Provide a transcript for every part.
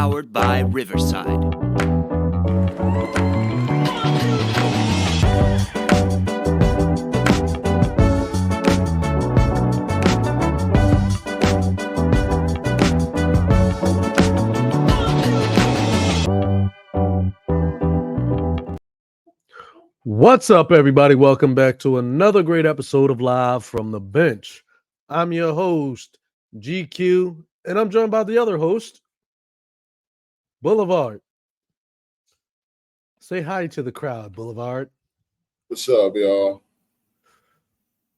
powered by Riverside. What's up, everybody? Welcome back to another great episode of Live from the Bench. I'm your host, Gee-Q, and I'm joined by the other host, Boulevard. Say hi to the crowd, Boulevard. What's up, y'all?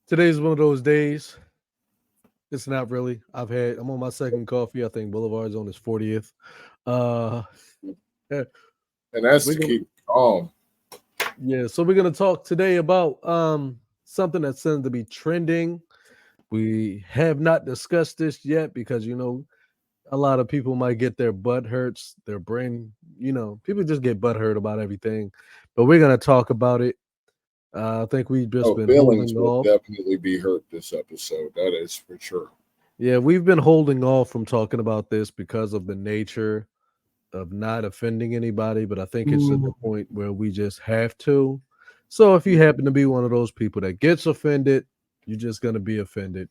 Today's one of those days. It's not really. I'm on my second coffee. I think Boulevard's on his 40th. And that's to keep calm. Yeah, so we're gonna talk today about something that seems to be trending. We have not discussed this yet because a lot of people might get their butt hurts, their brain. People just get butt hurt about everything. But we're gonna talk about it. I think we've just been feelings holding will off. definitely be hurt this episode. That is for sure. Yeah, we've been holding off from talking about this because of the nature of not offending anybody, but I think it's at the point where we just have to. So if you happen to be one of those people that gets offended, you're just going to be offended.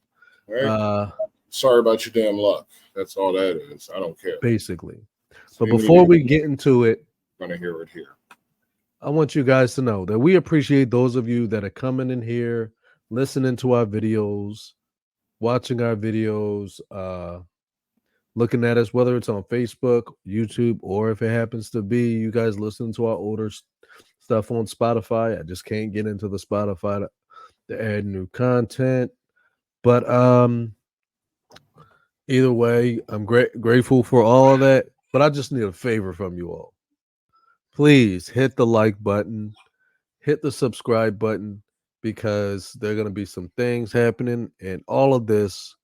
Right? Sorry about your damn luck. That's all that is. I don't care. Basically. But before we get into it, I'm going to hear it here. I want you guys to know that we appreciate those of you that are coming in here, listening to our videos, watching our videos, looking at us, whether it's on Facebook, YouTube, or if it happens to be you guys listening to our older stuff on Spotify. I just can't get into the Spotify to add new content. But either way, I'm grateful for all of that. But I just need a favor from you all. Please hit the like button, hit the subscribe button, because there are going to be some things happening, and all of this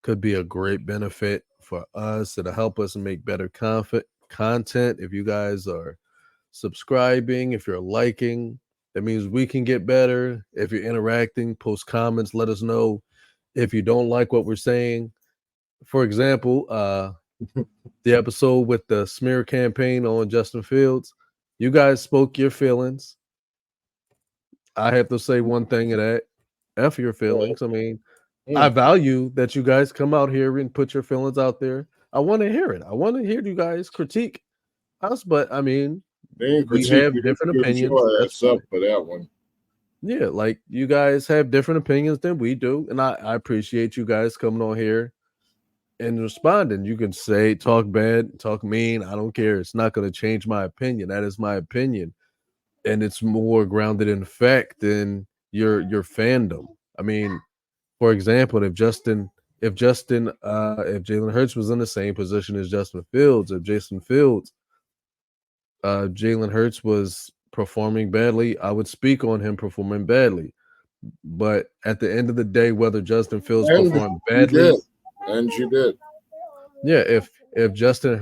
could be a great benefit for us. It'll help us make better content. If you guys are subscribing, if you're liking, that means we can get better. If you're interacting, post comments, let us know if you don't like what we're saying. For example, the episode with the smear campaign on Justin Fields, you guys spoke your feelings. I have to say one thing of that. F your feelings. I mean, I value that you guys come out here and put your feelings out there. I want to hear it. I want to hear you guys critique us, but I mean, we have different opinions. That's up for that one. Yeah, like you guys have different opinions than we do, and I appreciate you guys coming on here and responding. You can say, talk bad, talk mean. I don't care. It's not going to change my opinion. That is my opinion, and it's more grounded in fact than your fandom. I mean, for example, if Jalen Hurts was in the same position as Justin Fields, if Jalen Hurts was performing badly, I would speak on him performing badly. But at the end of the day, whether Justin Fields performed badly, you did. Yeah, if Jalen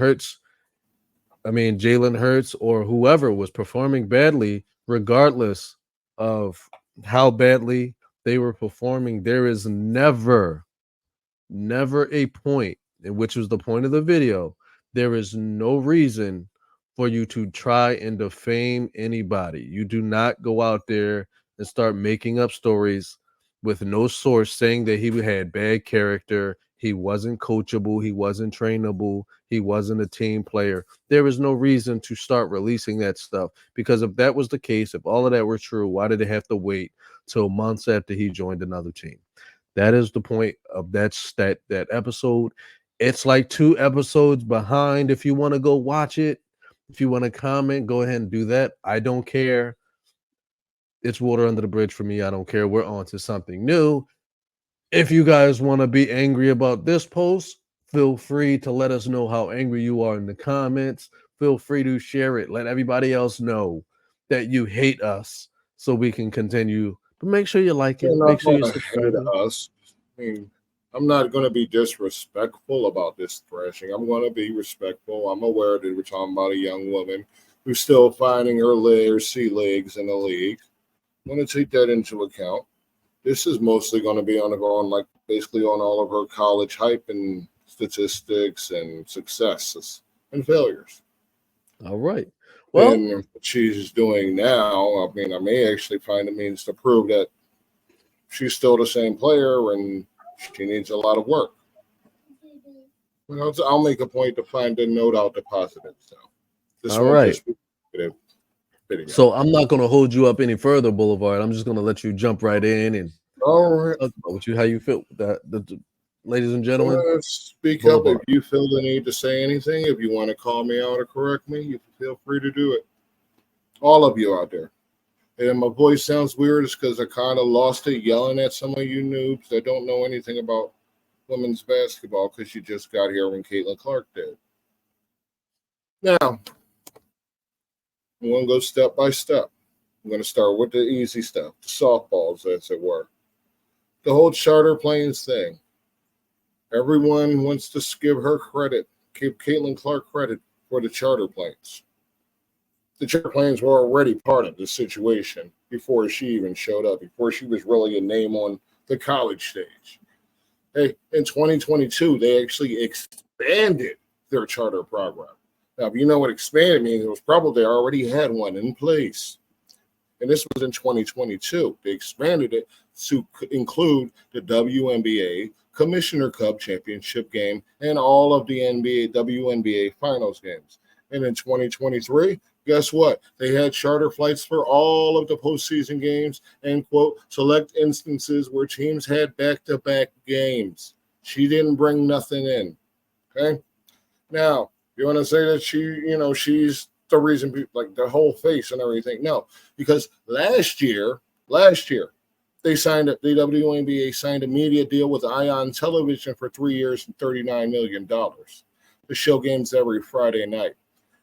Hurts or whoever was performing badly, regardless of how badly they were performing, there is never a point, which was the point of the video. There is no reason for you to try and defame anybody. You do not go out there and start making up stories with no source saying that he had bad character, he wasn't coachable, he wasn't trainable, he wasn't a team player. There is no reason to start releasing that stuff, because if that was the case, if all of that were true, why did they have to wait till months after he joined another team? That is the point of that episode. It's like 2 episodes behind. If you want to go watch it, if you want to comment, go ahead and do that. I don't care. It's water under the bridge for me. I don't care. We're on to something new. If you guys want to be angry about this post, feel free to let us know how angry you are in the comments. Feel free to share it. Let everybody else know that you hate us so we can continue. But make sure you like it. Make sure you subscribe. Us. I mean, I'm not going to be disrespectful about this thrashing. I'm going to be respectful. I'm aware that we're talking about a young woman who's still finding her sea legs in the league. I'm going to take that into account. This is mostly going to be basically on all of her college hype and statistics and successes. and failures. All right. Well, And what she's doing now, I mean, I may actually find a means to prove that she's still the same player and she needs a lot of work. But I'll make a point to find a note out the positive. So this all won't right. just be negative video. So I'm not going to hold you up any further, Boulevard. I'm just going to let you jump right in and All right. talk about how you feel. Ladies and gentlemen, Speak Boulevard. up if you feel the need to say anything. If you want to call me out or correct me, you feel free to do it. All of you out there. And my voice sounds weird. It's because I kind of lost it yelling at some of you noobs that don't know anything about women's basketball because you just got here when Caitlyn Clark did. Now, I'm going to go step by step. I'm going to start with the easy stuff, the softballs, as it were. The whole charter planes thing. Everyone wants to give her credit, give Caitlyn Clark credit for the charter planes. The charter planes were already part of the situation before she even showed up, before she was really a name on the college stage. Hey, in 2022, they actually expanded their charter program. Now, if you know what expanded means, it was probably they already had one in place. And this was in 2022. They expanded it to include the WNBA Commissioner Cup Championship game and all of the WNBA Finals games. And in 2023, guess what? They had charter flights for all of the postseason games and, quote, select instances where teams had back-to-back games. She didn't bring nothing in, okay? Now, you want to say that she's the reason people, like the whole face and everything. No, because last year, they signed the WNBA signed a media deal with Ion Television for 3 years and $39 million to show games every Friday night.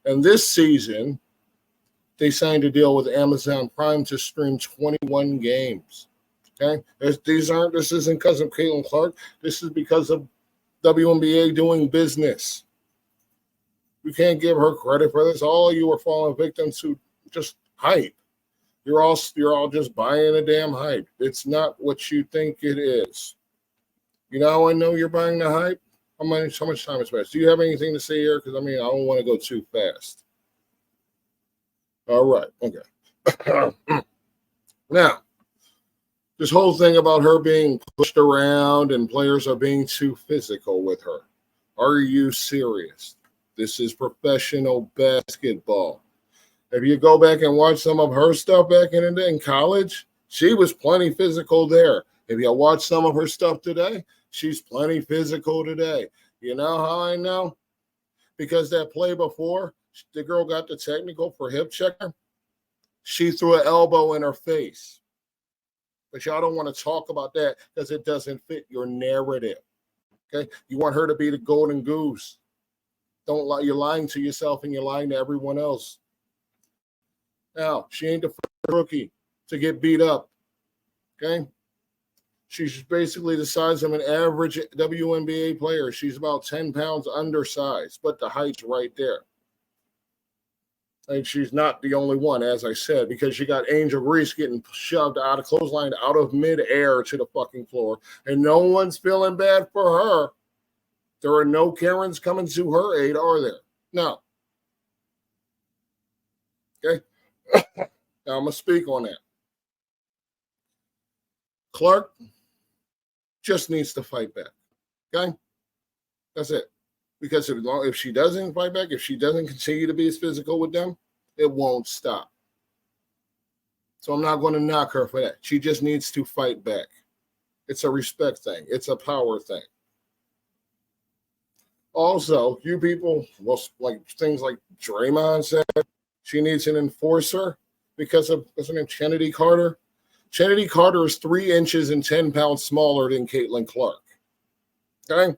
And this season, they signed a deal with Amazon Prime to stream 21 games. Okay, this isn't because of Caitlyn Clark. This is because of WNBA doing business. You can't give her credit for this. All of you are falling victim to just hype. You're all just buying a damn hype. It's not what you think it is. You know how I know you're buying the hype? How much time has passed? Do you have anything to say here? Because I don't want to go too fast. All right. Okay. Now, this whole thing about her being pushed around and players are being too physical with her. Are you serious? This is professional basketball. If you go back and watch some of her stuff back in the day in college, she was plenty physical there. If you watch some of her stuff today, she's plenty physical today. You know how I know? Because that play before, the girl got the technical for hip checker. She threw an elbow in her face. But y'all don't want to talk about that because it doesn't fit your narrative. Okay? You want her to be the golden goose. Don't lie. You're lying to yourself and you're lying to everyone else. Now, she ain't the first rookie to get beat up. Okay? She's basically the size of an average WNBA player. She's about 10 pounds undersized, but the height's right there. And she's not the only one, as I said, because you got Angel Reese getting shoved out of clothesline out of midair to the fucking floor, and no one's feeling bad for her. There are no Karens coming to her aid, are there? No. Okay? Now I'm going to speak on that. Clark just needs to fight back. Okay? That's it. Because if she doesn't fight back, if she doesn't continue to be as physical with them, it won't stop. So I'm not going to knock her for that. She just needs to fight back. It's a respect thing. It's a power thing. Also, you people, well, like things like Draymond said, she needs an enforcer because of, what's her name, Kennedy Carter. Kennedy Carter is 3 inches and 10 pounds smaller than Caitlyn Clark. Okay?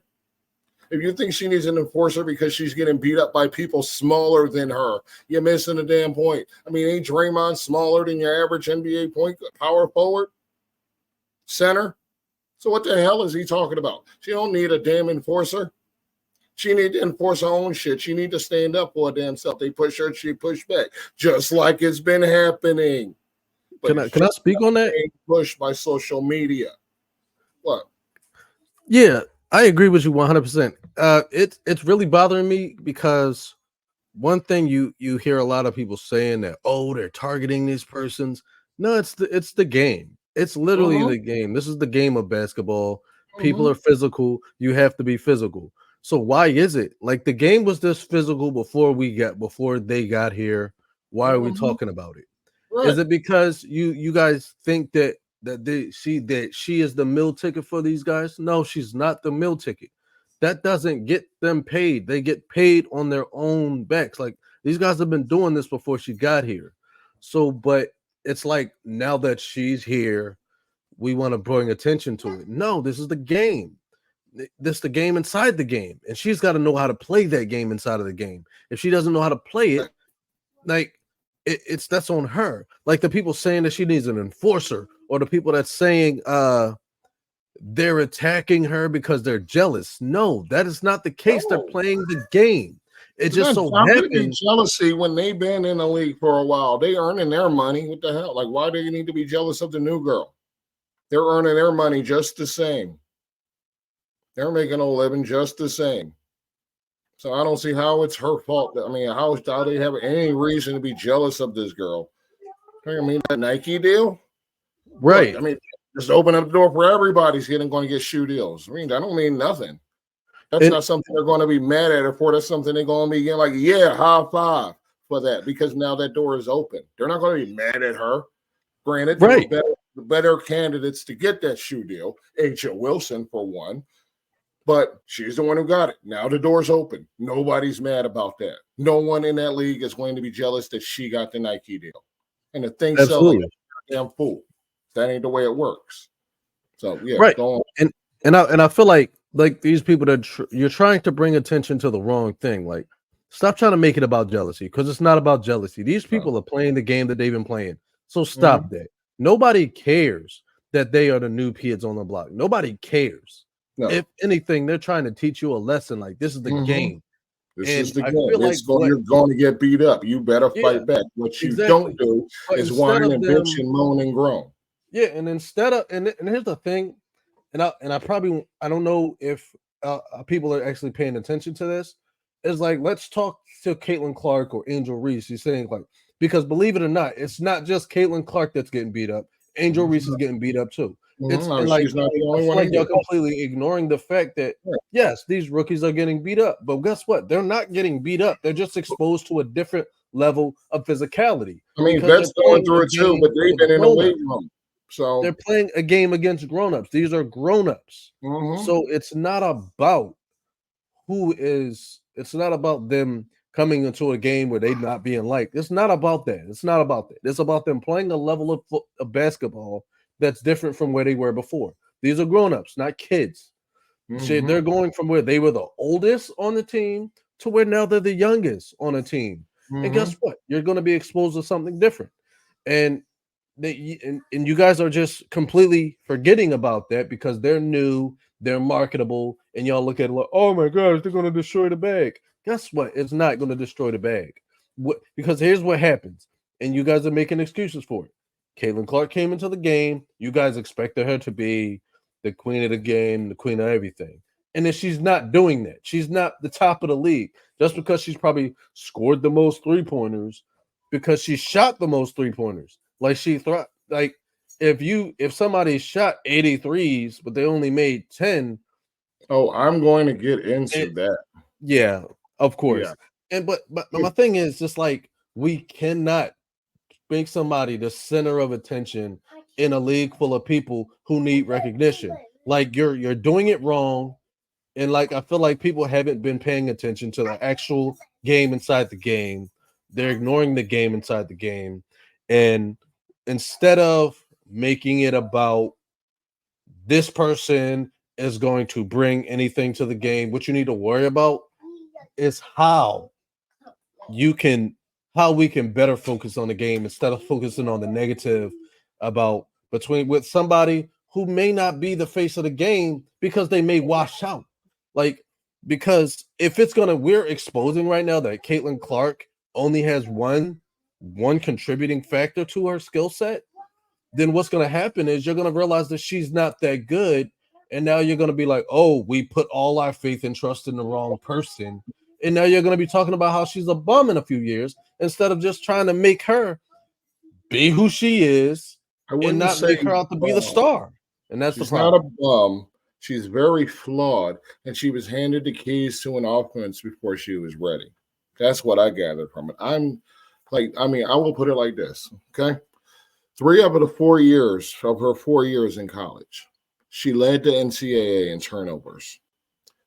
If you think she needs an enforcer because she's getting beat up by people smaller than her, you're missing a damn point. Ain't Draymond smaller than your average NBA power forward? Center? So what the hell is he talking about? She don't need a damn enforcer. She need to enforce her own shit. She need to stand up for her damn self. They push her, she push back, just like it's been happening. But can I speak on that? Pushed by social media. What? Yeah, I agree with you 100%. It's really bothering me because one thing you hear a lot of people saying that, oh, they're targeting these persons. No, it's the game. It's literally Mm-hmm. the game. This is the game of basketball. People Mm-hmm. are physical. You have to be physical. So why is it like the game was this physical before they got here? Why are we Mm-hmm. talking about it? Is Right. it because you guys think that she is the meal ticket for these guys? No, she's not the meal ticket. That doesn't get them paid. They get paid on their own backs. Like these guys have been doing this before she got here. So, but it's like now that she's here, we want to bring attention to it. No, this is the game. This the game inside the game, and she's got to know how to play that game inside of the game. If she doesn't know how to play it, like it's that's on her. Like the people saying that she needs an enforcer, or the people that's saying they're attacking her because they're jealous. No, that is not the case. They're Oh, playing the game. It it's just not so how could it be happens. jealousy when they've been in the league for a while? They earning their money. What the hell? Like, why do you need to be jealous of the new girl? They're earning their money just the same. They're making a living just the same. So I don't see how it's her fault. I mean, how they have any reason to be jealous of this girl? I mean, that Nike deal. Look, Right. I mean, just open up the door for everybody's going to get shoe deals. I mean, that don't mean nothing. That's And not something they're going to be mad at her for. That's something they're going to be getting like, yeah, high five for that because now that door is open. They're not going to be mad at her. Granted, there were right. better candidates to get that shoe deal. H.O. Wilson, for one. But she's the one who got it. Now the door's open. Nobody's mad about that. No one in that league is going to be jealous that she got the Nike deal. And the thing selling like Absolutely. a damn fool. That ain't the way it works. So yeah, Right. go on. And I feel like these people that you're trying to bring attention to the wrong thing. Like, stop trying to make it about jealousy because it's not about jealousy. These people are playing the game that they've been playing. So Mm-hmm. stop that. Nobody cares that they are the new kids on the block. Nobody cares. No. If anything, they're trying to teach you a lesson. Like this is the Mm-hmm. game, This is and the I game. feel like You're going to get beat up. You better yeah, fight back. What you don't exactly. do But is instead whine of and bitch them, and moan and groan. yeah, and instead of and here's the thing, and I probably I don't know if people are actually paying attention to this. Is like let's talk to Caitlin Clark or Angel Reese. He's saying like because believe it or not, it's not just Caitlin Clark that's getting beat up. Angel Reese is getting beat up too. It's No, and like she's not the I only feel one like y'all either. completely ignoring the fact that Yeah. yes, these rookies are getting beat up, but guess what? They're not getting beat up. They're just exposed to a different level of physicality I mean, because they're Vet's going playing a through it too, game but they've with been in the weight grown-ups. room. So, They're playing a game against grown-ups. These are grown-ups. mm-hmm. So it's not about it's not about them coming into a game where they not being liked. It's not about that. It's not about that. It's about them playing a level of basketball that's different from where they were before. These are grown-ups, not kids. Mm-hmm. They're going from where they were the oldest on the team to where now they're the youngest on a team. And Mm-hmm. guess what? You're going to be exposed to something different. And and you guys are just completely forgetting about that because they're new, they're marketable, and y'all look at it like, oh my gosh, they're going to destroy the bag. Guess what? It's not going to destroy the bag. Because here's what happens, and you guys are making excuses for it. Caitlin Clark came into the game. You guys expected her to be the queen of the game, the queen of everything. And then she's not doing that. She's not the top of the league just because she's probably scored the most 3-pointers because she shot the most 3-pointers. Like like if somebody shot 83s, but they only made 10. Oh, I'm going to get into it, that. yeah, of Yeah. course. And but my thing is just like we cannot make somebody the center of attention in a league full of people who need recognition. Like you're doing it wrong. And like I feel like people haven't been paying attention to the actual game inside the game. They're ignoring the game inside the game. And instead of making it about this person is going to bring anything to the game, what you need to worry about is you can how we can better focus on the game instead of focusing on the negative about between with somebody who may not be the face of the game because they may wash out. Like because if it's gonna we're exposing right now that Caitlin Clark only has one contributing factor to her skill set, then what's gonna happen is you're gonna realize that she's not that good, and now you're gonna be like, oh, we put all our faith and trust in the wrong person and now you're going to be talking about how she's a bum in a few years instead of just trying to make her be who she is and not make her out to be the star. And that's the problem. She's not a bum. She's very flawed, and she was handed the keys to an offense before she was ready. That's what I gathered from it. I will put it like this, okay? 3 out of the 4 years of her 4 years in college, she led the NCAA in turnovers.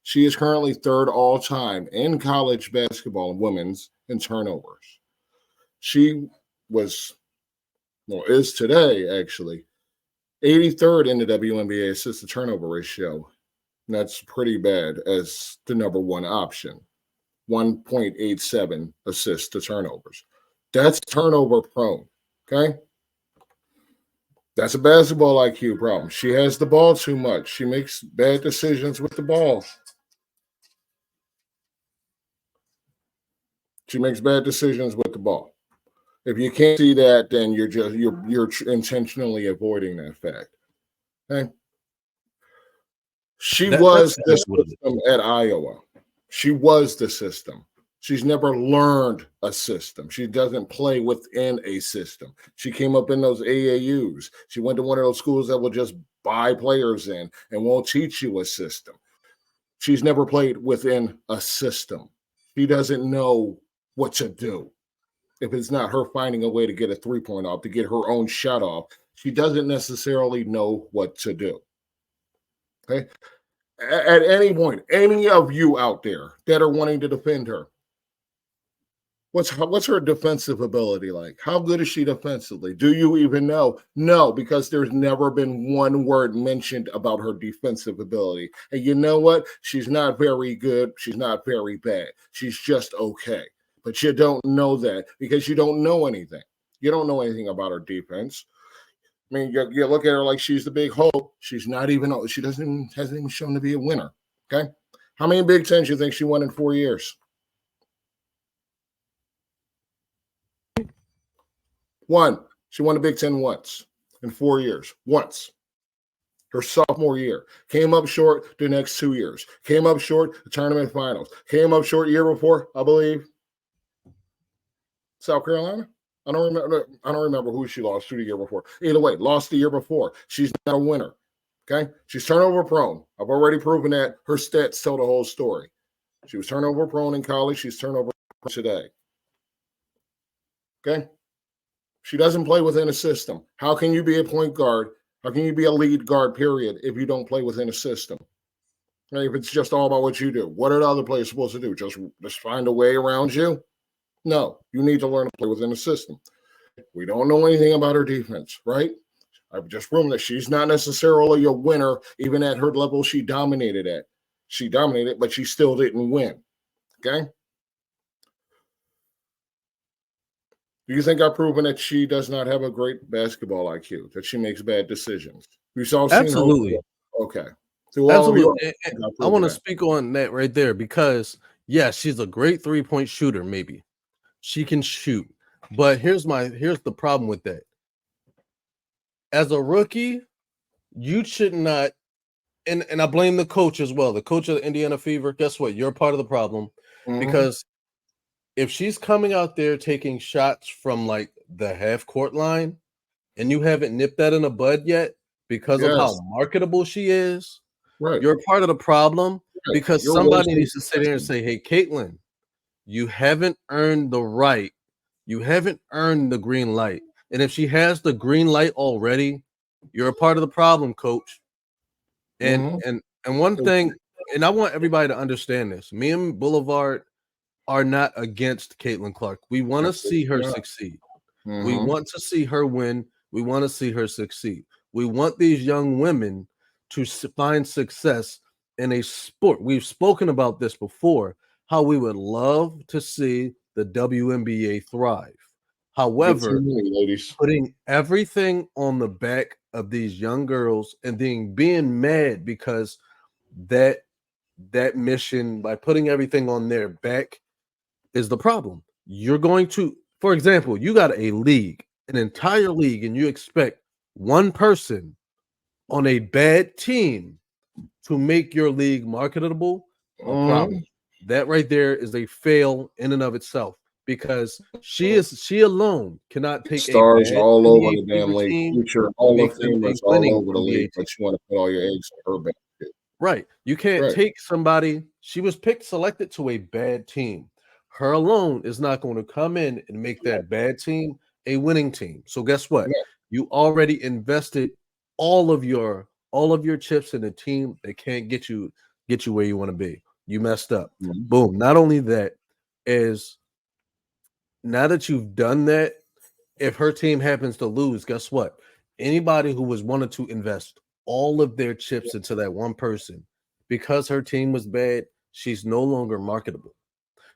She is currently 3rd all-time in college basketball and women's in turnovers. She is today, actually, 83rd in the WNBA assist to turnover ratio. And that's pretty bad as the number 1 option. 1.87 assists to turnovers. That's turnover prone, okay? That's a basketball IQ problem. She has the ball too much. She makes bad decisions with the ball. She makes bad decisions with the ball. If you can't see that, then you're intentionally avoiding that fact. Okay? She was the system at Iowa. She was the system. She's never learned a system. She doesn't play within a system. She came up in those AAUs. She went to one of those schools that will just buy players in and won't teach you a system. She's never played within a system. She doesn't know what to do. If it's not her finding a way to get a 3-point off, to get her own shot off, she doesn't necessarily know what to do. Okay? At any point, any of you out there that are wanting to defend her, what's her defensive ability like? How good is she defensively? Do you even know? No, because there's never been one word mentioned about her defensive ability. And you know what? She's not very good. She's not very bad. She's just okay. But you don't know that because you don't know anything. You don't know anything about her defense. I mean, you look at her like she's the big hope. She's not even. She hasn't even shown to be a winner. Okay, how many Big Tens do you think she won in 4 years? 1. She won the Big Ten once in 4 years. Once. Her sophomore year. Came up short the next 2 years. Came up short the tournament finals. Came up short year before, I believe. South Carolina. I don't remember who she lost to the year before. Either way, lost the year before. She's not a winner. Okay? She's turnover prone. I've already proven that. Her stats tell the whole story. She was turnover prone in college. She's turnover prone today. Okay? She doesn't play within a system. How can you be a point guard? How can you be a lead guard, period, if you don't play within a system? If it's just all about what you do. What are the other players supposed to do? Just find a way around you? No, you need to learn to play within a system. We don't know anything about her defense, right? I've just proven that she's not necessarily a winner, even at her level she dominated at. She dominated, but she still didn't win, okay? Do you think I've proven that she does not have a great basketball IQ, that she makes bad decisions? We've all seen Absolutely. Her. Okay. Absolutely. I want to speak on that right there because, yes, she's a great 3-point shooter, maybe. She can shoot. But here's the problem with that. As a rookie, you should not, and I blame the coach as well. The coach of the Indiana Fever, guess what? You're part of the problem. Because if she's coming out there taking shots from like the half-court line and you haven't nipped that in the bud yet because of how marketable she is, you're part of the problem because somebody needs to sit there and say, hey, Caitlyn, you haven't earned the right. You haven't earned the green light. And if she has the green light already, you're a part of the problem, coach. And one thing, and I want everybody to understand this. Me and Boulevard are not against Caitlyn Clark. We want to see her succeed. We want to see her win. We want to see her succeed. We want these young women to find success in a sport. We've spoken about this before, how we would love to see the WNBA thrive. However, putting everything on the back of these young girls and then being mad because that mission, by putting everything on their back, is the problem. You're going to, for example, you got a league, an entire league, and you expect one person on a bad team to make your league marketable. A problem. That right there is a fail in and of itself because she alone cannot take a Stars bad all over NBA the damn fever league. team Future and Hall of make them a Famers all winning over the NBA league, team. but you want to put all your eggs in her basket. Right. You can't Right. take somebody, she was selected to a bad team. Her alone is not going to come in and make that bad team a winning team. So guess what? Yeah. You already invested all of your chips in a team that can't get you where you want to be. You messed up. Mhm. Boom. Not only that, is now that you've done that, if her team happens to lose, guess what? Anybody who was wanted to invest all of their chips into that one person, because her team was bad, she's no longer marketable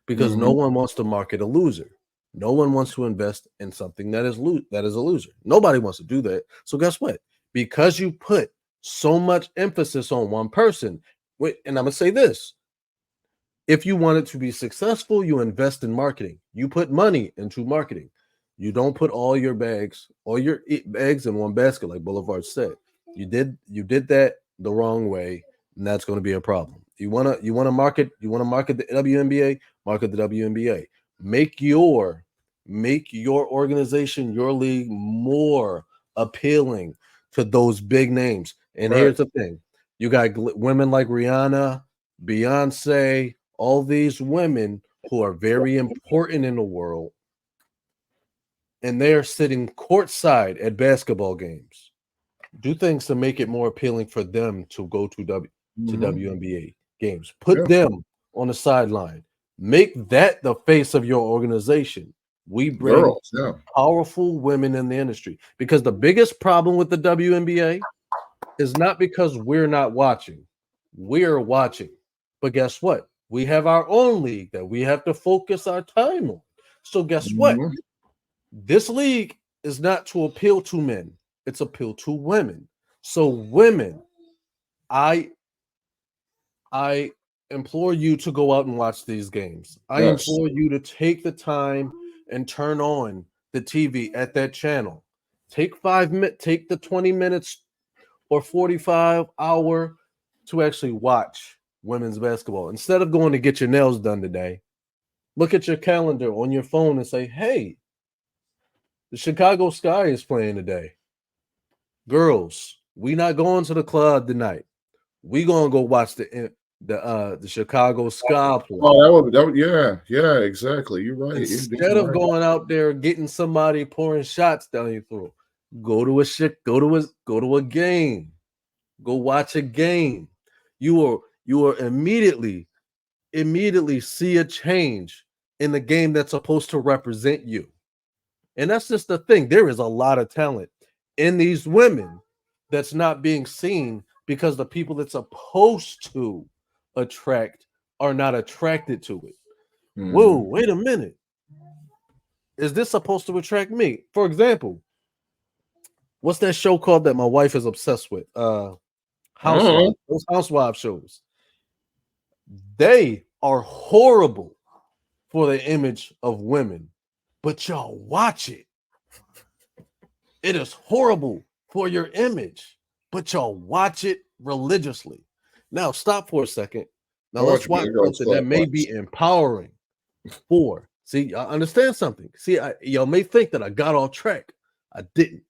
because no Mhm. one wants to market a loser. No one wants to invest in something that is a loser. Nobody wants to do that. So guess what? Because you put so much emphasis on one person, and I'm gonna say this: if you want it to be successful, you invest in marketing. You put money into marketing. You don't put all your eggs in one basket, like Boulevard said. You did that the wrong way, and that's going to be a problem. You want to market the WNBA, market the WNBA. Make your organization, your league more appealing to those big names. And Right. here's the thing: you got women like Rihanna, Beyonce, all these women who are very important in the world, and they are sitting courtside at basketball games. Do things to make it more appealing for them to go to Mhm. WNBA games. Put Yeah. them on the sideline. Make that the face of your organization. We bring Girls. Yeah. powerful women in the industry because the biggest problem with the WNBA is not because we're not watching. We're watching. But guess what? We have our own league that we have to focus our time on. So guess what? Mhm. This league is not to appeal to men. It's appeal to women. So women, I I implore you to go out and watch these games. I Yes. implore you to take the time and turn on the TV at that channel. Take the 20 minutes or 45 hour to actually watch women's basketball. Instead of going to get your nails done today, look at your calendar on your phone and say, hey, the Chicago Sky is playing today. Girls, we not going to the club tonight. We gonna go watch the Chicago Sky play. Oh, yeah, yeah, exactly. You're right. You're Instead damn of right. going out there getting somebody pouring shots down your throat, go to a game. Go watch a game. You are immediately see a change in the game that's supposed to represent you. And that's just the thing. There is a lot of talent in these women that's not being seen because the people that's supposed to attract are not attracted to it. Whoa, Mhm. wait a minute. Is this supposed to attract me? For example, what's that show called that my wife is obsessed with? Uh-huh. Housewives. Those housewives shows. They are horrible for the image of women, but y'all watch it. It is horrible for your image, but y'all watch it religiously. Now, stop for a second. Now, I let's watch watch Big Girls something that Club may once. be empowering for. See, I understand something. See, y'all may think that I got off track. I didn't.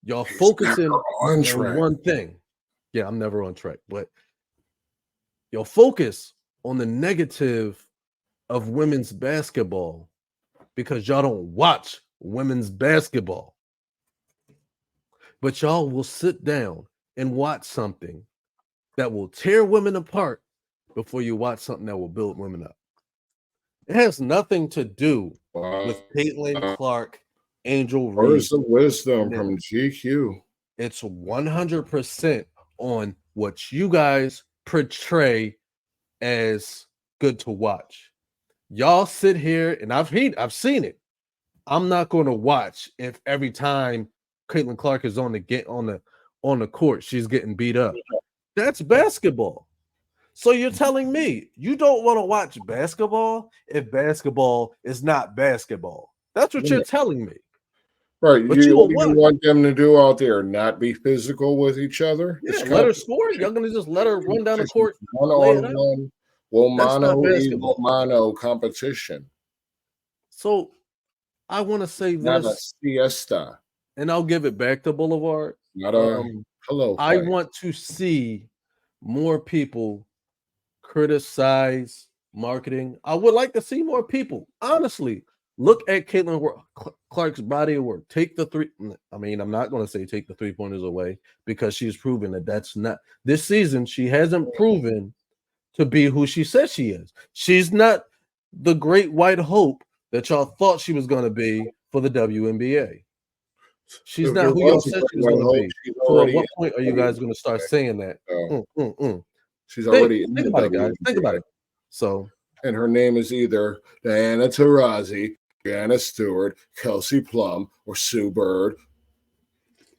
Y'all He's never focusing on on track. one thing. Yeah, I'm never on track, but y'all focus on the negative of women's basketball because y'all don't watch women's basketball. But y'all will sit down and watch something that will tear women apart before you watch something that will build women up. It has nothing to do with Caitlyn Wow. Clark, Angel Words Reese, of wisdom and from them. GQ. It's 100% on what you guys portray as good to watch. Y'all sit here, and I've seen it. I'm not going to watch if every time Caitlin Clark is on the court, she's getting beat up. That's basketball. So you're telling me you don't want to watch basketball if basketball is not basketball. That's what you're telling me. Right. But you What will do you watch. want them to do out there? Not be physical with each other? Yeah, It's let her score. competition. Y'all gonna just let her run down the Competition. court, One lay it on out. one. Well, That's not mono equal basketball. mono competition, So I want to say not a this, siesta, and I'll give it back to Boulevard. not a pillow I fight. want to see more people criticize marketing. I would like to see more people, honestly, look at Clark's body of work. Take the three. I mean, I'm not going to say take the 3-pointers away because she's proven that that's not this season. She hasn't proven to be who she says she is. She's not the great white hope that y'all thought she was going to be for the WNBA. She's If not there who y'all was a said great she was white going to hope, be. she's So, at already what in point are the you guys going to start WNBA. saying that? She's already in Think the about it, guys. Think about WNBA. it. So, And her name is either Diana Taurasi, Brianna Stewart, Kelsey Plum, or Sue Bird,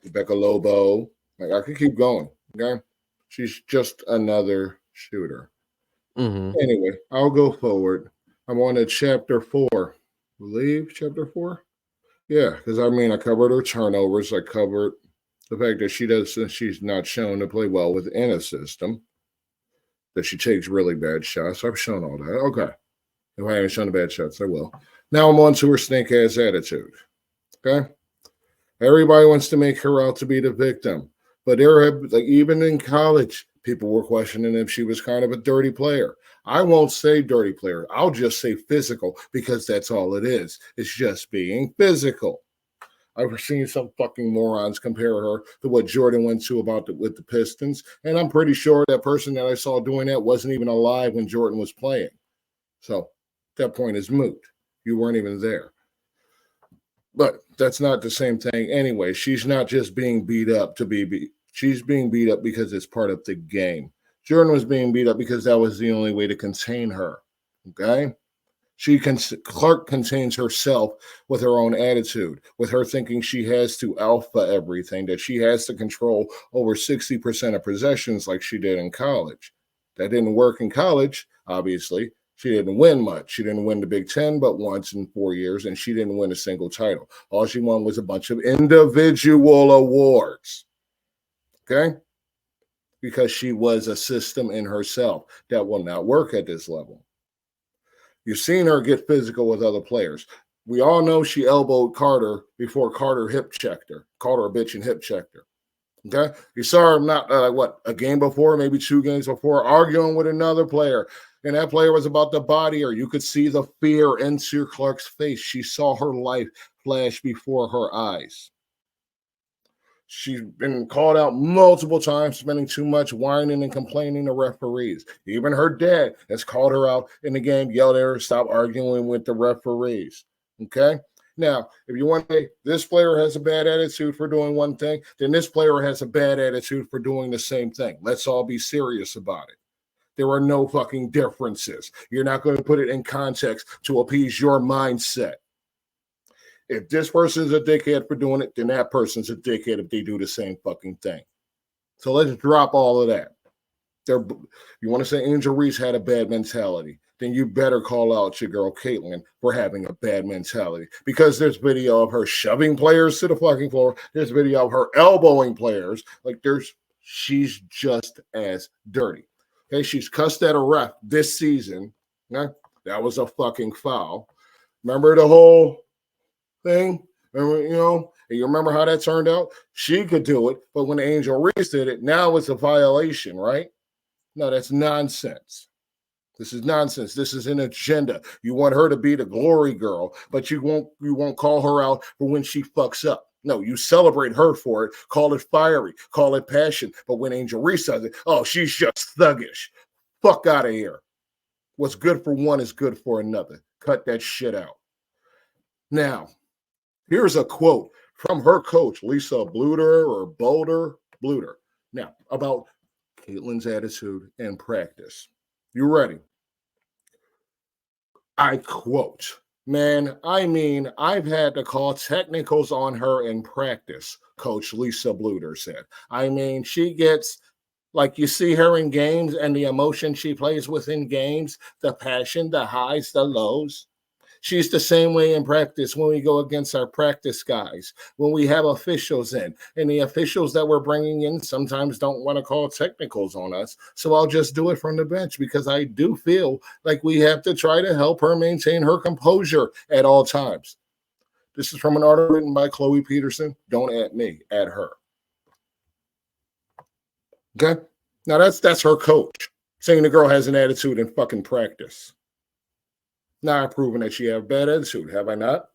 Rebecca Lobo. Like I could keep going. Okay. She's just another shooter. mhm. Anyway, I'll go forward. I'm on to chapter 4. I believe chapter 4. Yeah, because I mean I covered her turnovers. I covered the fact that she's not shown to play well within a system. That she takes really bad shots. I've shown all that. Okay. If I haven't shown the bad shots, I will. Now I'm on to her snake ass attitude. Okay. Everybody wants to make her out to be the victim. But there have, like, even in college, people were questioning if she was kind of a dirty player. I won't say dirty player. I'll just say physical because that's all it is. It's just being physical. I've seen some fucking morons compare her to what Jordan went to with the Pistons. And I'm pretty sure that person that I saw doing that wasn't even alive when Jordan was playing. So that point is moot. You weren't even there. But that's not the same thing anyway. She's not just being beat up to be beat. She's being beat up because it's part of the game. Jordan was being beat up because that was the only way to contain her. Okay? Clark contains herself with her own attitude, with her thinking she has to alpha everything, that she has to control over 60% of possessions like she did in college. That didn't work in college, obviously. She didn't win much. She didn't win the Big Ten but once in 4 years, and she didn't win a single title. All she won was a bunch of individual awards. Okay? Because she was a system in herself that will not work at this level. You've seen her get physical with other players. We all know she elbowed Carter before Carter hip checked her, called her a bitch and hip checked her. Okay, you saw her not a game before, maybe 2 games before, arguing with another player, and that player was about to body her. You could see the fear into Clark's face. She saw her life flash before her eyes. She's been called out multiple times, spending too much whining and complaining to referees. Even her dad has called her out in the game, yelled at her, stop arguing with the referees. Okay? Now, if you want to say this player has a bad attitude for doing one thing, then this player has a bad attitude for doing the same thing. Let's all be serious about it. There are no fucking differences. You're not going to put it in context to appease your mindset. If this person's a dickhead for doing it, then that person's a dickhead if they do the same fucking thing. So let's drop all of that. You want to say Angel Reese had a bad mentality, then you better call out your girl Caitlyn for having a bad mentality. Because there's video of her shoving players to the fucking floor. There's video of her elbowing players. She's just as dirty. Okay, she's cussed at a ref this season. Okay? That was a fucking foul. Remember the whole thing? And you remember how that turned out? She could do it, but when Angel Reese did it, now it's a violation, right? No, that's nonsense. This is nonsense. This is an agenda. You want her to be the glory girl, but you won't call her out for when she fucks up. No, you celebrate her for it. Call it fiery. Call it passion. But when Angel Reese does it, oh, she's just thuggish. Fuck out of here. What's good for one is good for another. Cut that shit out. Now, here's a quote from her coach, Lisa Bluder. Now, about Caitlyn's attitude in practice. You ready? I quote, man, I mean, I've had to call technicals on her in practice, Coach Lisa Bluder said. I mean, she gets, like, you see her in games and the emotion she plays with in games, the passion, the highs, the lows. She's the same way in practice when we go against our practice guys, when we have officials in, and the officials that we're bringing in sometimes don't want to call technicals on us. So I'll just do it from the bench because I do feel like we have to try to help her maintain her composure at all times. This is from an article written by Chloe Peterson. Don't at me, at her. Okay? Now that's her coach saying the girl has an attitude in fucking practice. Now I've proven that she have bad attitude, have I not?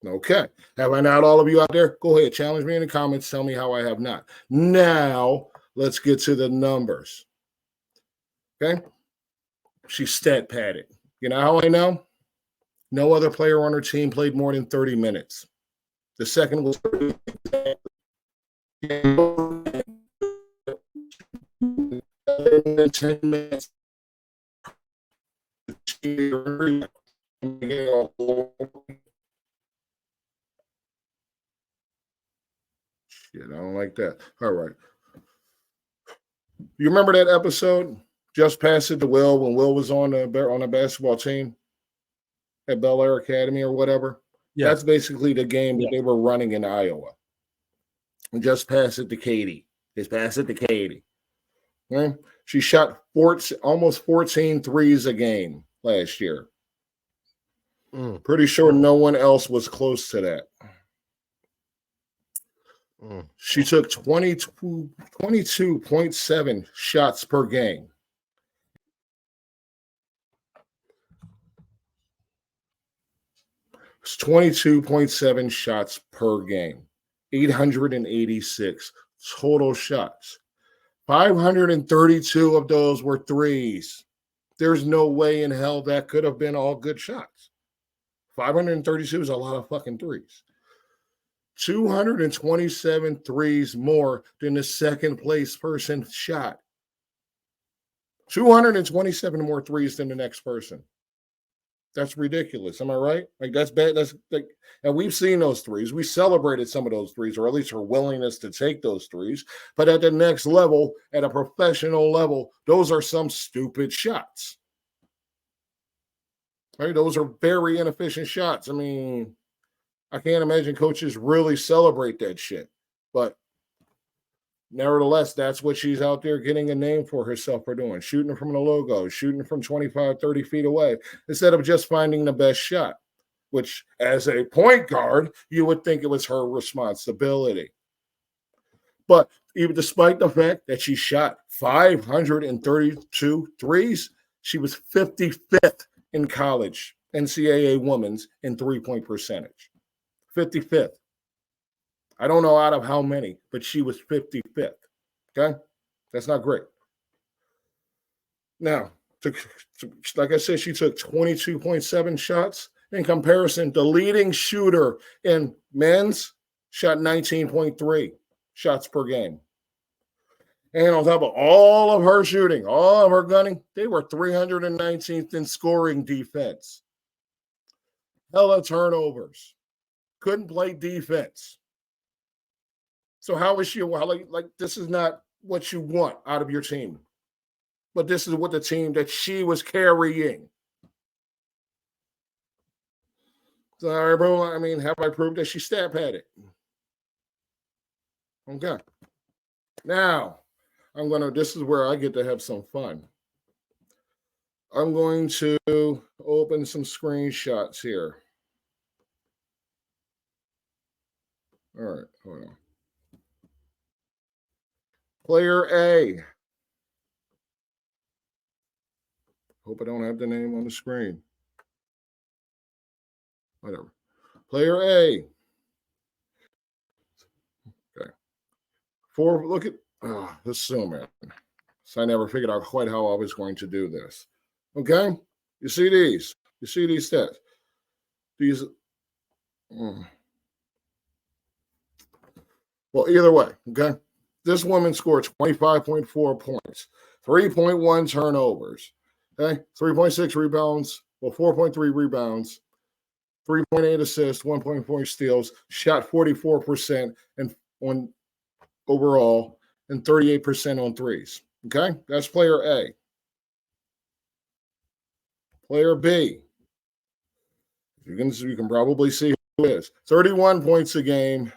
Okay. Have I not? All of you out there, go ahead, challenge me in the comments. Tell me how I have not. Now let's get to the numbers. Okay. She's stat padded. You know how I know? No other player on her team played more than 30 minutes. The second was 10 minutes. Shit, I don't like that. All right. You remember that episode? Just pass it to Will when Will was on the basketball team at Bel Air Academy or whatever. Yeah. That's basically the game that they were running in Iowa. And just pass it to Katie. Just pass it to Katie. Okay? She shot almost 14 threes a game last year. Pretty sure no one else was close to that. She took 22.7 shots per game. It's 22.7 shots per game. 886 total shots. 532 of those were threes. There's no way in hell that could have been all good shots. 532 is a lot of fucking threes. 227 threes more than the second place person shot. 227 more threes than the next person. That's ridiculous. Am I right? Like, that's bad. That's like, and we've seen those threes. We celebrated some of those threes, or at least her willingness to take those threes. But at the next level, at a professional level, those are some stupid shots. Right? Those are very inefficient shots. I mean, I can't imagine coaches really celebrate that shit. But nevertheless, that's what she's out there getting a name for herself for doing. Shooting from the logo, shooting from 25, 30 feet away, instead of just finding the best shot, which as a point guard, you would think it was her responsibility. But even despite the fact that she shot 532 threes, she was 55th in college, NCAA women's in three-point percentage. 55th. I don't know out of how many, but she was 55th. Okay? That's not great. Now, like I said, she took 22.7 shots. In comparison, the leading shooter in men's shot 19.3 shots per game. And on top of all of her shooting, all of her gunning, they were 319th in scoring defense. Hella turnovers. Couldn't play defense. So how is she? Like this is not what you want out of your team. But this is what the team that she was carrying. Sorry, bro. I mean, have I proved that she stat padded? Okay. Now, this is where I get to have some fun. I'm going to open some screenshots here. All right, hold on. Player A. Hope I don't have the name on the screen. Whatever. Player A. Okay. Look at this Zoom in. So I never figured out quite how I was going to do this. Okay? You see these? You see these stats? These. Well, either way, okay? This woman scored 25.4 points, 3.1 turnovers, okay? 3.6 rebounds, 4.3 rebounds, 3.8 assists, 1.4 steals, shot 44% on overall, and 38% on threes. Okay, that's player A. Player B. You can probably see who it is. 31 points a game,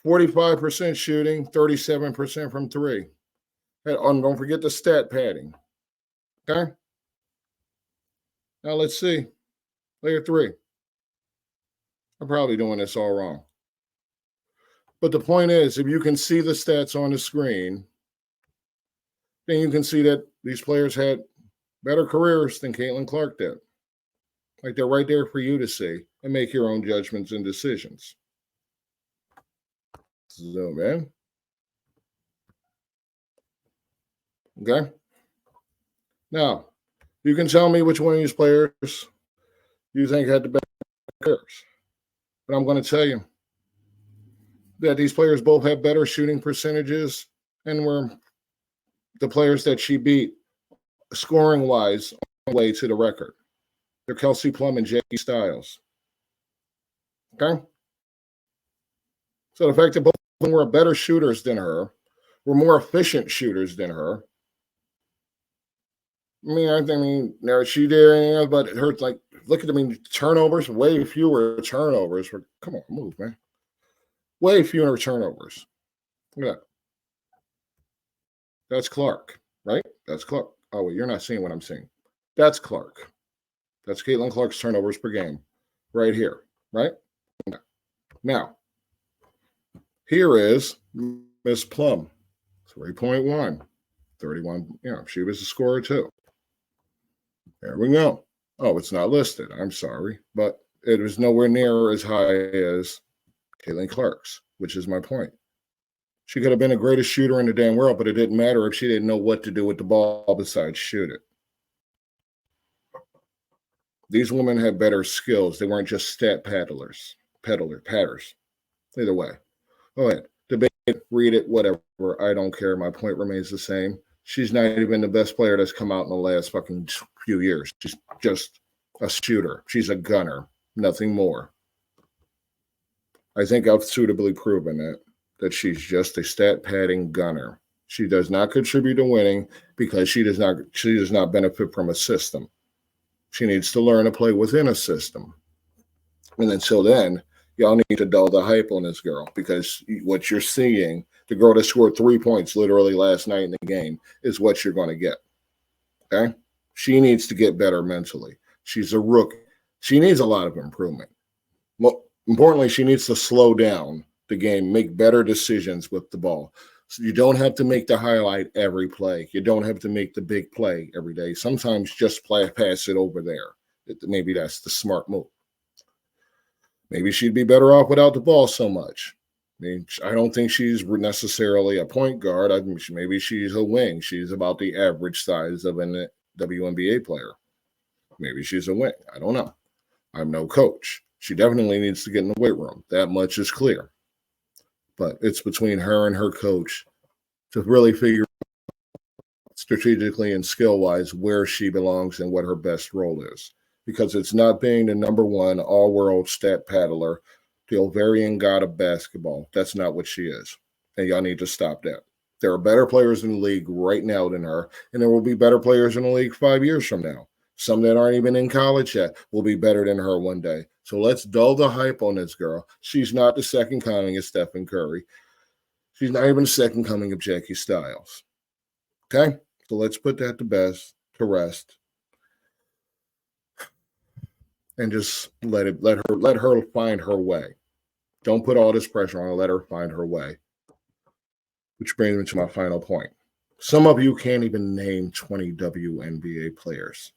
45% shooting, 37% from three. And don't forget the stat padding. Okay? Now let's see. Layer 3. I'm probably doing this all wrong. But the point is, if you can see the stats on the screen, then you can see that these players had better careers than Caitlyn Clark did. Like, they're right there for you to see and make your own judgments and decisions. Zoom in. Okay? Now, you can tell me which one of these players you think had the best careers. But I'm going to tell you that these players both have better shooting percentages and were the players that she beat scoring-wise on the way to the record. They're Kelsey Plum and Jackie Stiles. Okay? So the fact that both of them were better shooters than her, were more efficient shooters than her. No, she did, but it hurts. Like, look at turnovers, way fewer turnovers. Come on, move, man. Way fewer turnovers. Look at that. That's Clark, right? That's Clark. Oh, wait, you're not seeing what I'm seeing. That's Clark. That's Caitlyn Clark's turnovers per game right here, right? Now, here is Miss Plum, 3.1, 31. She was a scorer too. There we go. Oh, it's not listed. I'm sorry, but it was nowhere near as high as Caitlyn Clark's, which is my point. She could have been the greatest shooter in the damn world, but it didn't matter if she didn't know what to do with the ball besides shoot it. These women had better skills. They weren't just stat paddlers. Either way. Go ahead. Debate it, read it, whatever. I don't care. My point remains the same. She's not even the best player that's come out in the last fucking few years. She's just a shooter. She's a gunner. Nothing more. I think I've suitably proven that she's just a stat padding gunner. She does not contribute to winning because she does not benefit from a system. She needs to learn to play within a system. And until then, y'all need to dull the hype on this girl, because what you're seeing, the girl that scored 3 points literally last night in the game, is what you're going to get. Okay? She needs to get better mentally. She's a rookie. She needs a lot of improvement. Well, importantly, she needs to slow down the game, make better decisions with the ball. So you don't have to make the highlight every play. You don't have to make the big play every day. Sometimes just pass it over there. Maybe that's the smart move. Maybe she'd be better off without the ball so much. I don't think she's necessarily a point guard. Maybe she's a wing. She's about the average size of a WNBA player. Maybe she's a wing. I don't know. I'm no coach. She definitely needs to get in the weight room. That much is clear. But it's between her and her coach to really figure out strategically and skill-wise where she belongs and what her best role is. Because it's not being the number one all-world stat paddler, the ovarian god of basketball. That's not what she is. And y'all need to stop that. There are better players in the league right now than her, and there will be better players in the league 5 years from now. Some that aren't even in college yet will be better than her one day. So let's dull the hype on this girl. She's not the second coming of Stephen Curry. She's not even the second coming of Jackie Stiles. Okay? So let's put that to rest. And just let her find her way. Don't put all this pressure on her. Let her find her way. Which brings me to my final point. Some of you can't even name 20 WNBA players.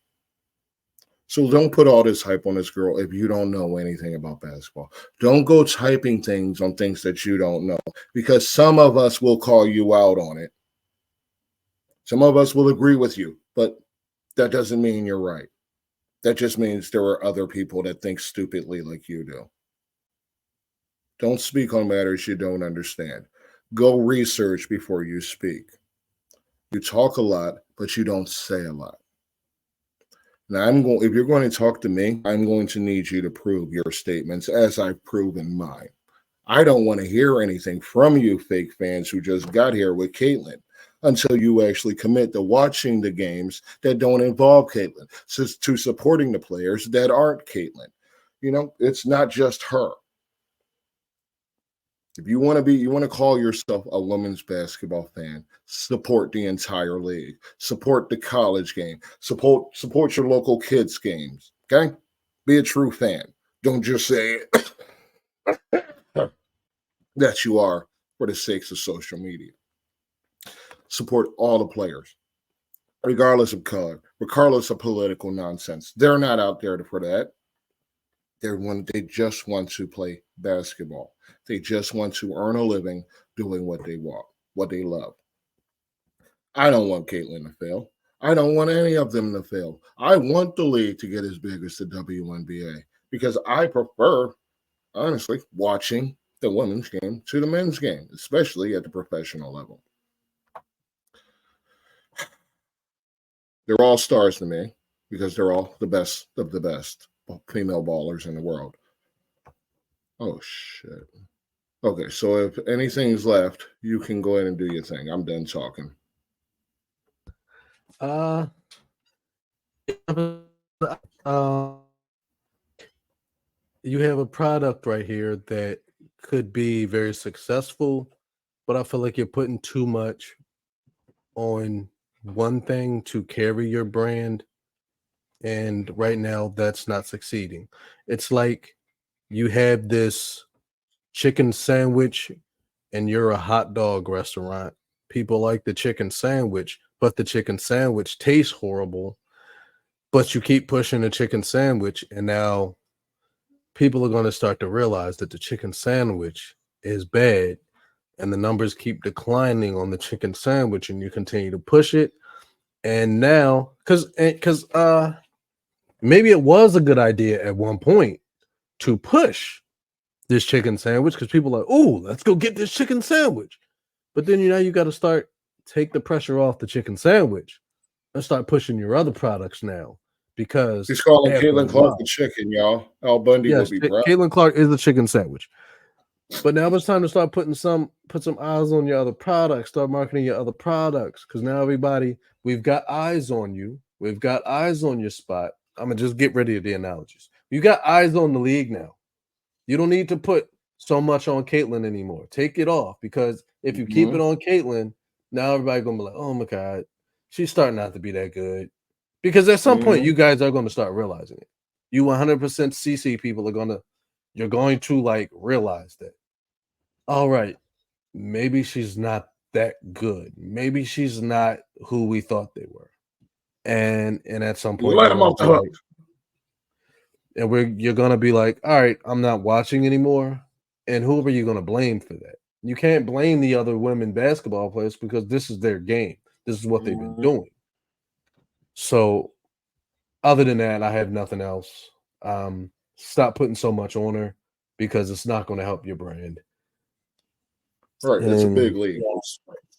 So don't put all this hype on this girl if you don't know anything about basketball. Don't go typing things on things that you don't know, because some of us will call you out on it. Some of us will agree with you, but that doesn't mean you're right. That just means there are other people that think stupidly like you do. Don't speak on matters you don't understand. Go research before you speak. You talk a lot, but you don't say a lot. Now, if you're going to talk to me, I'm going to need you to prove your statements as I've proven mine. I don't want to hear anything from you fake fans who just got here with Caitlyn. until you actually commit to watching the games that don't involve Caitlyn, to supporting the players that aren't Caitlyn. It's not just her. If you want to call yourself a women's basketball fan, support the entire league, support the college game, support your local kids games. Okay, be a true fan. Don't just say that you are for the sakes of social media. Support all the players, regardless of color, regardless of political nonsense. They're not out there for that. They just want to play basketball. They just want to earn a living doing what they want, what they love. I don't want Caitlyn to fail. I don't want any of them to fail. I want the league to get as big as the WNBA because I prefer, honestly, watching the women's game to the men's game, especially at the professional level. They're all stars to me because they're all the best of the best female ballers in the world. Oh, shit. Okay, so if anything's left, you can go ahead and do your thing. I'm done talking. You have a product right here that could be very successful, but I feel like you're putting too much on one thing to carry your brand. And right now, that's not succeeding. It's like you have this chicken sandwich and you're a hot dog restaurant. People like the chicken sandwich, but the chicken sandwich tastes horrible. But you keep pushing the chicken sandwich, and now people are going to start to realize that the chicken sandwich is bad, and the numbers keep declining on the chicken sandwich, and you continue to push it. And now, because maybe it was a good idea at one point to push this chicken sandwich because people are like, oh, let's go get this chicken sandwich. But then you got to take the pressure off the chicken sandwich and start pushing your other products now. Because he's calling Caitlyn Clark the chicken, y'all. Al Bundy will be proud. Caitlyn Clark is the chicken sandwich. But now it's time to start put some eyes on your other products, start marketing your other products. Because now we've got eyes on you. We've got eyes on your spot. I'm gonna just get rid of the analogies. You got eyes on the league now. You don't need to put so much on Caitlyn anymore. Take it off, because if you keep it on Caitlyn, now everybody's gonna be like, oh my God, she's starting not to be that good. Because at some point, you guys are going to start realizing it. You 100% CC people you're going to like realize that. All right, maybe she's not that good. Maybe she's not who we thought they were. And at some point, let them off the hook. And you're going to be like, all right, I'm not watching anymore. And who are you going to blame for that? You can't blame the other women basketball players because this is their game. This is what they've been doing. So other than that, I have nothing else. Stop putting so much on her because it's not going to help your brand. Right. It's a big league.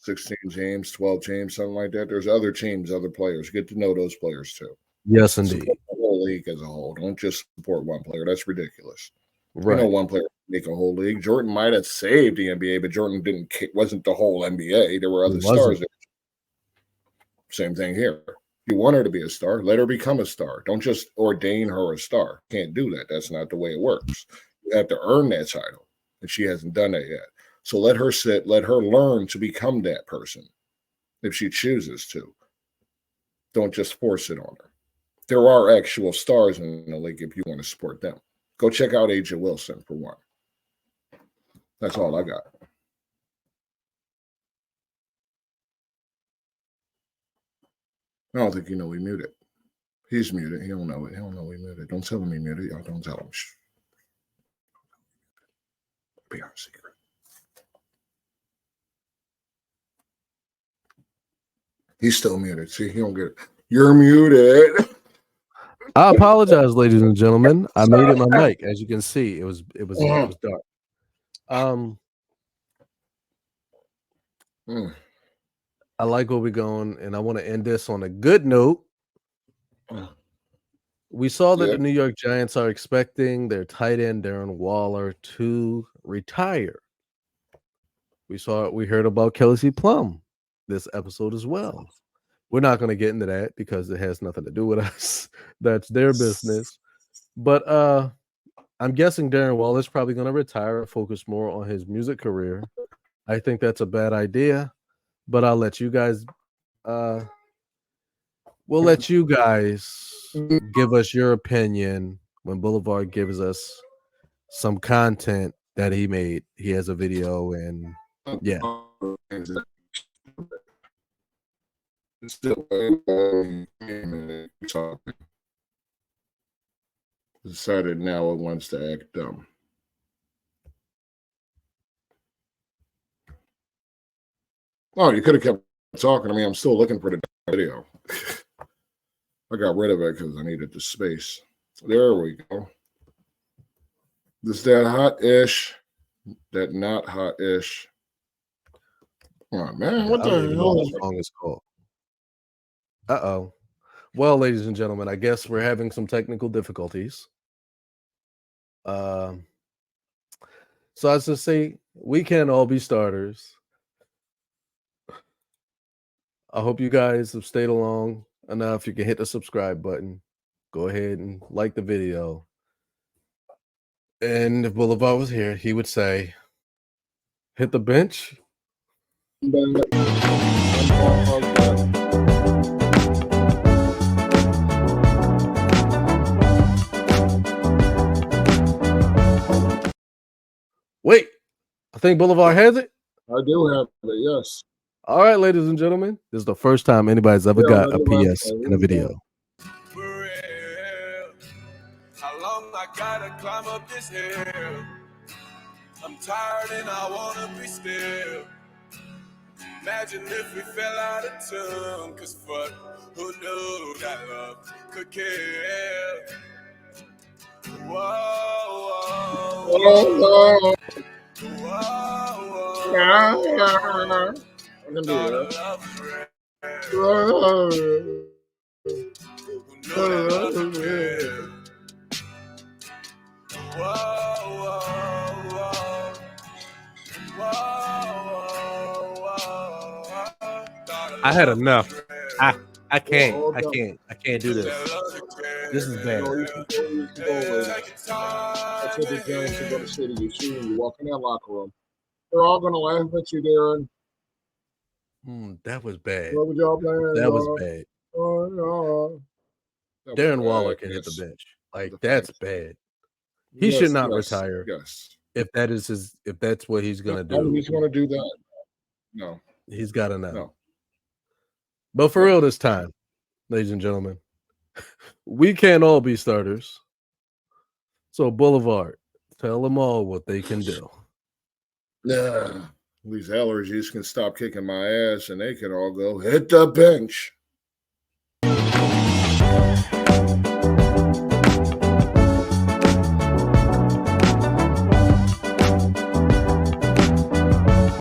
16 teams, 12 teams, something like that. There's other teams, other players. Get to know those players too. Yes, indeed. Support the whole league as a whole. Don't just support one player. That's ridiculous. Right. You know, one player make a whole league. Jordan might have saved the NBA, but Jordan wasn't the whole NBA. There were other stars there. Same thing here. You want her to be a star, let her become a star. Don't just ordain her a star. Can't do that. That's not the way it works. You have to earn that title, and she hasn't done that yet. So let her sit, let her learn to become that person if she chooses to. Don't just force it on her. There are actual stars in the league if you want to support them. Go check out AJ Wilson for one. That's all I got. I don't think we muted. He's muted. He don't know it. He don't know we muted. Don't tell him he muted. Y'all don't tell him. Shh. Be our secret. He's still muted. See, he don't get it. You're muted. I apologize, ladies and gentlemen. I muted my mic. As you can see, it was dark. I like where we're going, and I want to end this on a good note. We saw that the New York Giants are expecting their tight end Darren Waller to retire. We heard about Kelsey Plum this episode as well. We're not going to get into that because it has nothing to do with us. That's their business. But I'm guessing Darren Waller's probably going to retire and focus more on his music career. I think that's a bad idea, but I'll let you guys we'll let you guys give us your opinion when Boulevard gives us some content that he made. He has a video and yeah. Decided now it wants to act dumb. Oh, you could have kept talking to me. I'm still looking for the video. I got rid of it because I needed the space. There we go. This that hot-ish, that not hot-ish. Oh man, what the hell is the song is called? Uh-oh. Well, ladies and gentlemen, I guess we're having some technical difficulties. So I was just say we can't all be starters. I hope you guys have stayed along enough. You can hit the subscribe button. Go ahead and like the video. And if Boulevard was here, he would say, hit the bench. Wait, I think Boulevard has it. I do have it, yes. All right, ladies and gentlemen, this is the first time anybody's ever got a PS in a video. How long I gotta climb up this hill? I'm tired and I wanna be still. Imagine if we fell out of tune, cause fuck, who knew that love could kill? Whoa, whoa, whoa, whoa. I can do that. I had enough. I can't do this. This is bad. That's what the parents are going to say to you soon when you walk in that locker room. They're all going to laugh at you, Darren. That was bad. What was y'all playing? That was bad. Darren Waller can hit the bench. Like, that's bad. He should not retire. Yes. If that's what he's gonna do. He's gonna do that. No. He's gotta know. No. But for real this time, ladies and gentlemen, we can't all be starters. So Boulevard, tell them all what they can do. Yeah. These allergies can stop kicking my ass and they can all go hit the bench.